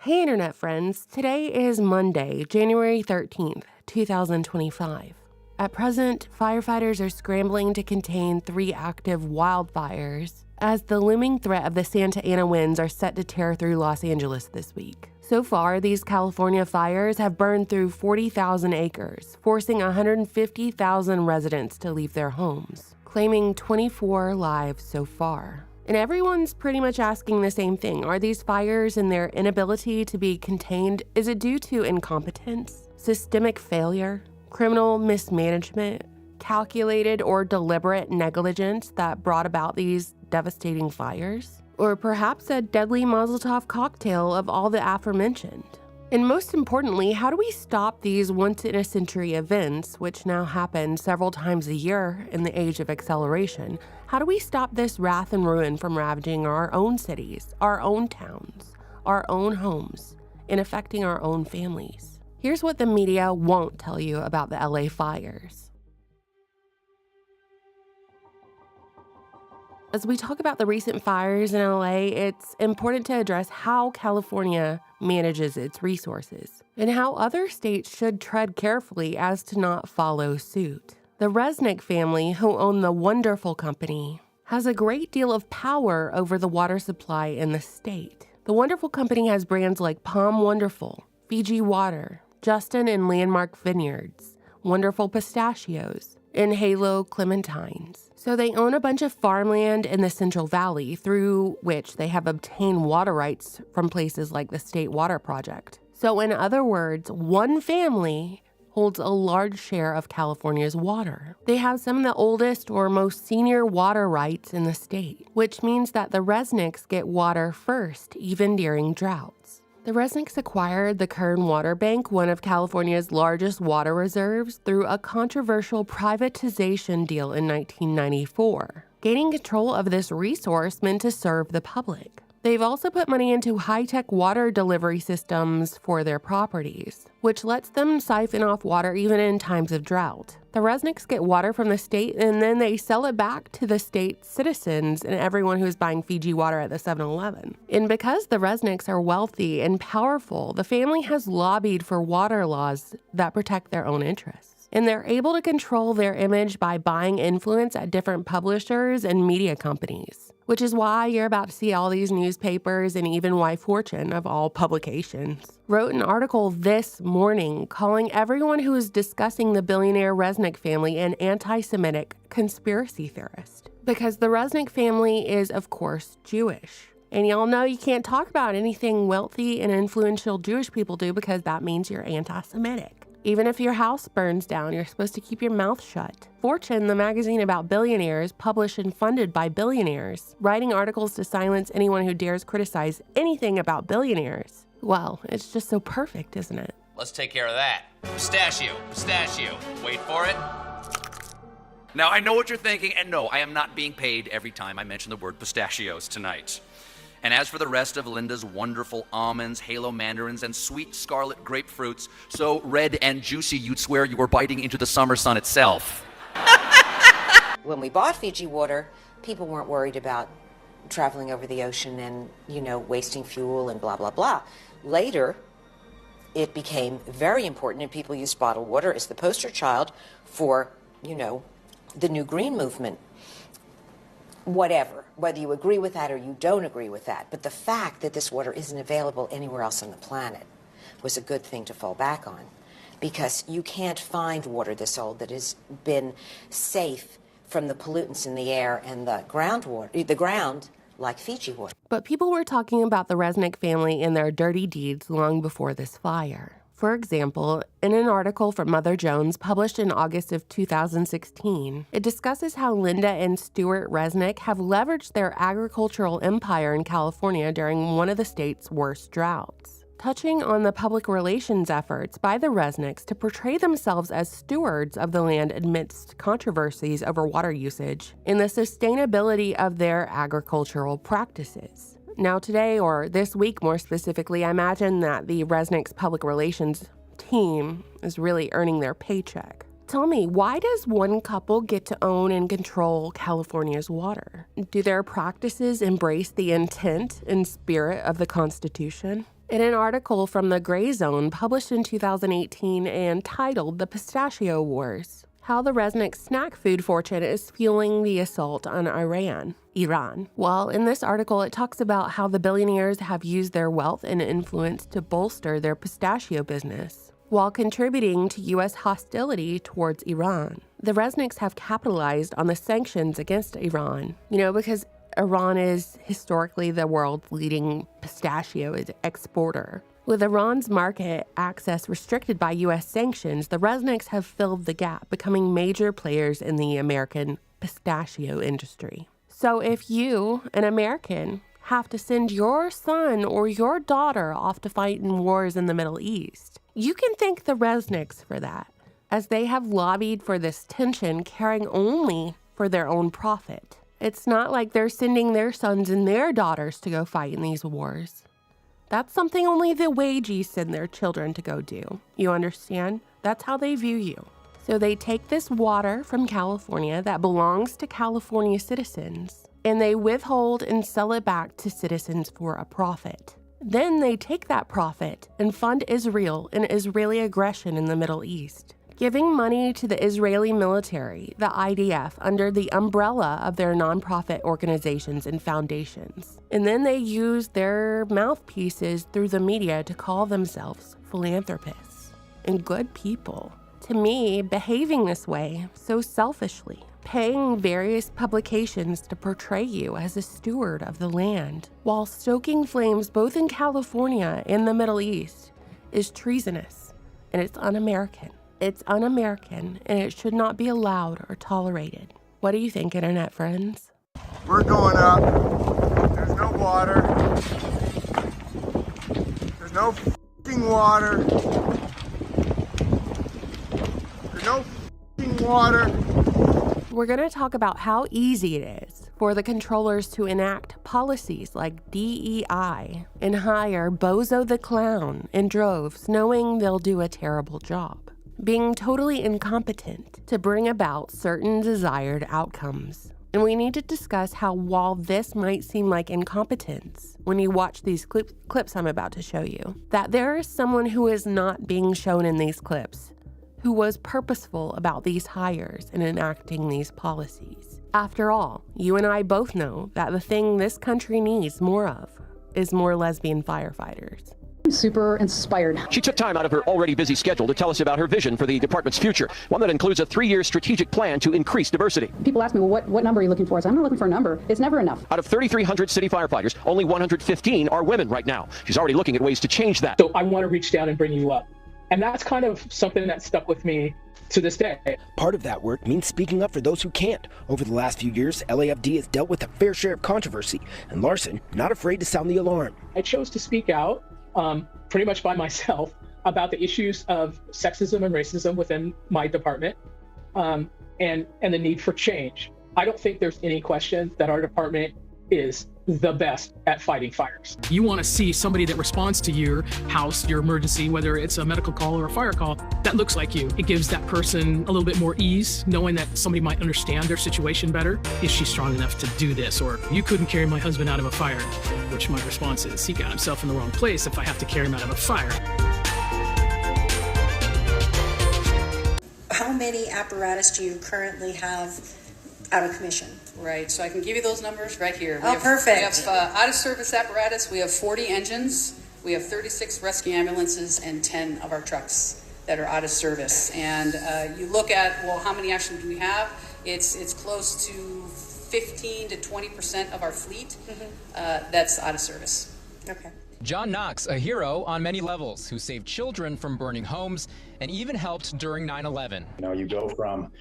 Hey Internet friends, today is Monday, January 13th, 2025. At present, firefighters are scrambling to contain 3 active wildfires as the looming threat of the Santa Ana winds are set to tear through Los Angeles this week. So far, these California fires have burned through 40,000 acres, forcing 150,000 residents to leave their homes, claiming 24 lives so far. And everyone's pretty much asking the same thing. Are these fires and their inability to be contained, is it due to incompetence, systemic failure, criminal mismanagement, calculated or deliberate negligence that brought about these devastating fires? Or perhaps a deadly Mazel Tov cocktail of all the aforementioned? And most importantly, how do we stop these once-in-a-century events, which now happen several times a year in the age of acceleration? How do we stop this wrath and ruin from ravaging our own cities, our own towns, our own homes, and affecting our own families? Here's what the media won't tell you about the LA fires. As we talk about the recent fires in LA, it's important to address how California manages its resources and how other states should tread carefully as to not follow suit. The Resnick family, who own the Wonderful Company, has a great deal of power over the water supply in the state. The Wonderful Company has brands like Palm Wonderful, Fiji Water, Justin and Landmark Vineyards, Wonderful Pistachios, and Halo Clementines. So they own a bunch of farmland in the Central Valley through which they have obtained water rights from places like the State Water Project. So in other words, one family holds a large share of California's water. They have some of the oldest or most senior water rights in the state, which means that the Resnicks get water first, even during droughts. The Resnicks acquired the Kern Water Bank, one of California's largest water reserves, through a controversial privatization deal in 1994. Gaining control of this resource meant to serve the public. They've also put money into high-tech water delivery systems for their properties, which lets them siphon off water even in times of drought. The Resnicks get water from the state and then they sell it back to the state's citizens and everyone who's buying Fiji water at the 7-Eleven. And because the Resnicks are wealthy and powerful, the family has lobbied for water laws that protect their own interests. And they're able to control their image by buying influence at different publishers and media companies, which is why you're about to see all these newspapers and even why Fortune, of all publications, wrote an article this morning calling everyone who is discussing the billionaire Resnick family an anti-Semitic conspiracy theorist. Because the Resnick family is, of course, Jewish. And y'all know you can't talk about anything wealthy and influential Jewish people do because that means you're anti-Semitic. Even if your house burns down, you're supposed to keep your mouth shut. Fortune, the magazine about billionaires, published and funded by billionaires, writing articles to silence anyone who dares criticize anything about billionaires. Well, it's just so perfect, isn't it? Let's take care of that. Pistachio. Wait for it. Now, I know what you're thinking, and no, I am not being paid every time I mention the word pistachios tonight. And as for the rest of Linda's wonderful almonds, halo mandarins, and sweet scarlet grapefruits, so red and juicy you'd swear you were biting into the summer sun itself. When we bought Fiji Water, people weren't worried about traveling over the ocean and, wasting fuel and blah, blah, blah. Later, it became very important, and people used bottled water as the poster child for, the new green movement. Whatever, whether you agree with that or you don't agree with that. But the fact that this water isn't available anywhere else on the planet was a good thing to fall back on, because you can't find water this old that has been safe from the pollutants in the air and the ground like Fiji water. But people were talking about the Resnick family and their dirty deeds long before this fire. For example, in an article from Mother Jones published in August of 2016, it discusses how Linda and Stuart Resnick have leveraged their agricultural empire in California during one of the state's worst droughts, touching on the public relations efforts by the Resnicks to portray themselves as stewards of the land amidst controversies over water usage and the sustainability of their agricultural practices. Now today, or this week more specifically, I imagine that the Resnick's public relations team is really earning their paycheck. Tell me, why does one couple get to own and control California's water? Do their practices embrace the intent and spirit of the Constitution? In an article from the Gray Zone published in 2018 and titled The Pistachio Wars, how the Resnick snack food fortune is fueling the assault on Iran. Well, in this article, it talks about how the billionaires have used their wealth and influence to bolster their pistachio business, while contributing to U.S. hostility towards Iran. The Resnicks have capitalized on the sanctions against Iran, because Iran is historically the world's leading pistachio exporter. With Iran's market access restricted by U.S. sanctions, the Resnicks have filled the gap, becoming major players in the American pistachio industry. So if you, an American, have to send your son or your daughter off to fight in wars in the Middle East, you can thank the Resnicks for that, as they have lobbied for this tension, caring only for their own profit. It's not like they're sending their sons and their daughters to go fight in these wars. That's something only the wages send their children to go do. You understand? That's how they view you. So they take this water from California that belongs to California citizens, and they withhold and sell it back to citizens for a profit. Then they take that profit and fund Israel and Israeli aggression in the Middle East, giving money to the Israeli military, the IDF, under the umbrella of their nonprofit organizations and foundations. And then they use their mouthpieces through the media to call themselves philanthropists and good people. To me, behaving this way, so selfishly, paying various publications to portray you as a steward of the land, while stoking flames both in California and the Middle East, is treasonous, and it's un-American. It's un-American, and it should not be allowed or tolerated. What do you think, internet friends? We're going up. There's no water. There's no f***ing water. There's no f***ing water. We're going to talk about how easy it is for the controllers to enact policies like DEI and hire Bozo the Clown in droves, knowing they'll do a terrible job, being totally incompetent to bring about certain desired outcomes. And we need to discuss how, while this might seem like incompetence when you watch these clips I'm about to show you, that there is someone who is not being shown in these clips, who was purposeful about these hires and enacting these policies. After all, you and I both know that the thing this country needs more of is more lesbian firefighters. Super inspired. She took time out of her already busy schedule to tell us about her vision for the department's future, one that includes a 3-year strategic plan to increase diversity. People ask me, well, what number are you looking for? So I'm not looking for a number. It's never enough. Out of 3,300 city firefighters, only 115 are women right now. She's already looking at ways to change that. So I want to reach down and bring you up. And that's kind of something that stuck with me to this day. Part of that work means speaking up for those who can't. Over the last few years, LAFD has dealt with a fair share of controversy, and Larson not afraid to sound the alarm. I chose to speak out pretty much by myself about the issues of sexism and racism within my department and the need for change. I don't think there's any question that our department is the best at fighting fires. You want to see somebody that responds to your house, your emergency, whether it's a medical call or a fire call, that looks like you. It gives that person a little bit more ease, knowing that somebody might understand their situation better. Is she strong enough to do this? Or you couldn't carry my husband out of a fire, which my response is, he got himself in the wrong place if I have to carry him out of a fire. How many apparatus do you currently have out of commission? Right, so I can give you those numbers right here. Perfect. We have out-of-service apparatus. We have 40 engines. We have 36 rescue ambulances and 10 of our trucks that are out of service. And you look at, well, how many actually do we have? It's close to 15 to 20% of our fleet that's out of service. Okay. John Knox, a hero on many levels, who saved children from burning homes and even helped during 9/11. You go from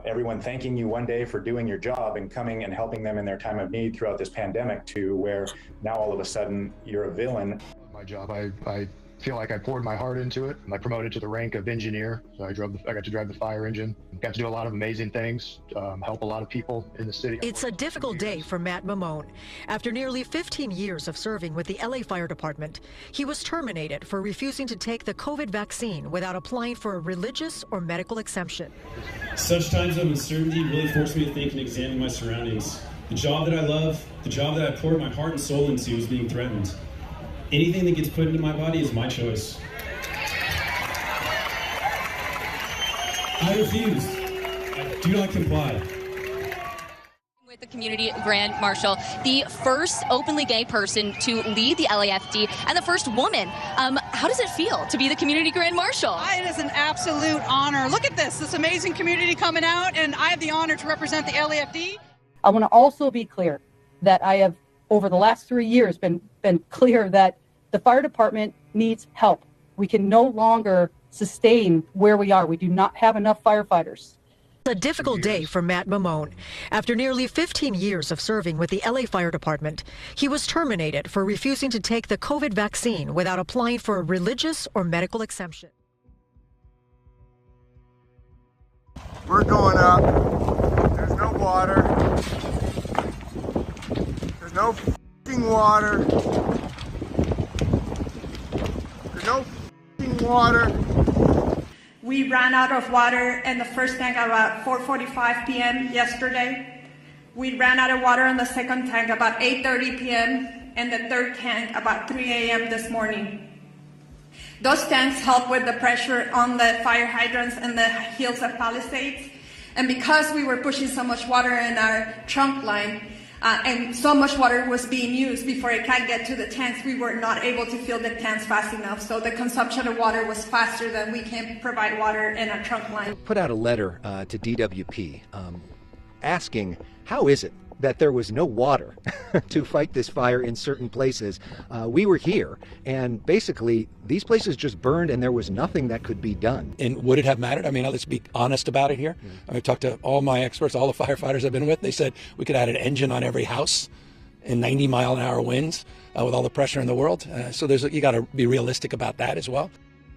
everyone thanking you one day for doing your job and coming and helping them in their time of need throughout this pandemic to where now all of a sudden you're a villain. My job, I feel like I poured my heart into it. I promoted to the rank of engineer, so I got to drive the fire engine. Got to do a lot of amazing things, help a lot of people in the city. It's a difficult day for Matt Mamone. After nearly 15 years of serving with the LA Fire Department, he was terminated for refusing to take the COVID vaccine without applying for a religious or medical exemption. Such times of uncertainty really forced me to think and examine my surroundings. The job that I love, the job that I poured my heart and soul into, was being threatened. Anything that gets put into my body is my choice. I refuse. I do not comply. With the community grand marshal, the first openly gay person to lead the LAFD and the first woman. How does it feel to be the community grand marshal? It is an absolute honor. Look at this amazing community coming out, and I have the honor to represent the LAFD. I want to also be clear that I have, over the last 3 years, been clear that the fire department needs help. We can no longer sustain where we are. We do not have enough firefighters. A difficult day for Matt Mamone. After nearly 15 years of serving with the LA Fire Department, he was terminated for refusing to take the COVID vaccine without applying for a religious or medical exemption. We're going up. There's no water. There's no f***ing water. There's no f***ing water. We ran out of water in the first tank about 4:45 p.m. yesterday. We ran out of water in the second tank about 8:30 p.m. and the third tank about 3 a.m. this morning. Those tanks help with the pressure on the fire hydrants and the hills of Palisades. And because we were pushing so much water in our trunk line, and so much water was being used before it can get to the tanks, we were not able to fill the tanks fast enough. So the consumption of water was faster than we can provide water in our trunk line. Put out a letter to DWP asking, how is it that there was no water to fight this fire in certain places? We were here, and basically these places just burned and there was nothing that could be done. And would it have mattered? I mean, let's be honest about it here. I've talked to all my experts, all the firefighters I've been with. They said we could add an engine on every house in 90-mile-an-hour winds with all the pressure in the world. So you got to be realistic about that as well.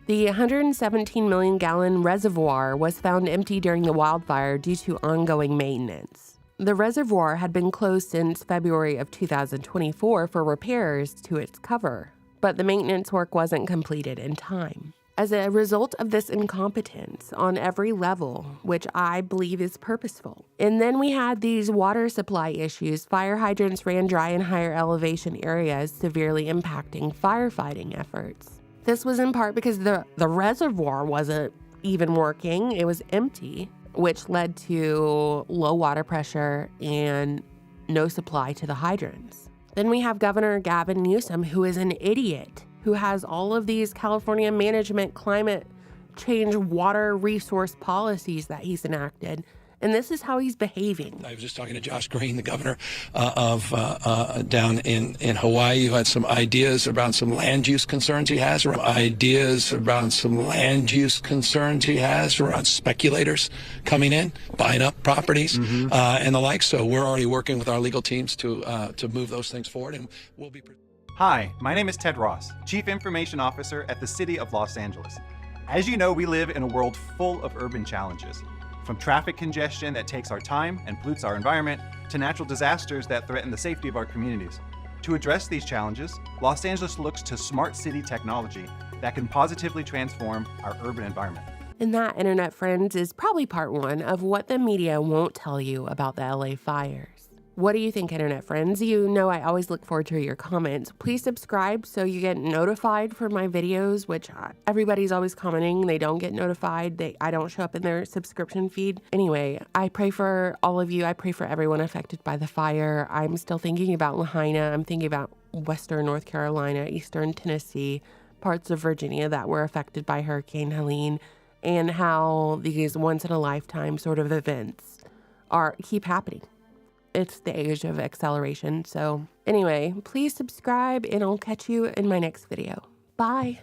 The 117 million gallon reservoir was found empty during the wildfire due to ongoing maintenance. The reservoir had been closed since February of 2024 for repairs to its cover, but the maintenance work wasn't completed in time. As a result of this incompetence on every level, which I believe is purposeful. And then we had these water supply issues. Fire hydrants ran dry in higher elevation areas, severely impacting firefighting efforts. This was in part because the reservoir wasn't even working, it was empty, which led to low water pressure and no supply to the hydrants. Then we have Governor Gavin Newsom, who is an idiot, who has all of these California management climate change water resource policies that he's enacted. And this is how he's behaving. I was just talking to Josh Green, the governor of down in Hawaii, who had some ideas around some land use concerns he has, around speculators coming in, buying up properties and the like. So we're already working with our legal teams to move those things forward, and we'll be. Hi, my name is Ted Ross, Chief Information Officer at the City of Los Angeles. As you know, we live in a world full of urban challenges. From traffic congestion that takes our time and pollutes our environment, to natural disasters that threaten the safety of our communities. To address these challenges, Los Angeles looks to smart city technology that can positively transform our urban environment. And that, Internet friends, is probably part one of what the media won't tell you about the LA fires. What do you think, Internet friends? You know I always look forward to your comments. Please subscribe so you get notified for my videos, which everybody's always commenting. They don't get notified. I don't show up in their subscription feed. Anyway, I pray for all of you. I pray for everyone affected by the fire. I'm still thinking about Lahaina. I'm thinking about Western North Carolina, Eastern Tennessee, parts of Virginia that were affected by Hurricane Helene, and how these once-in-a-lifetime sort of events keep happening. It's the age of acceleration. So anyway, please subscribe and I'll catch you in my next video. Bye.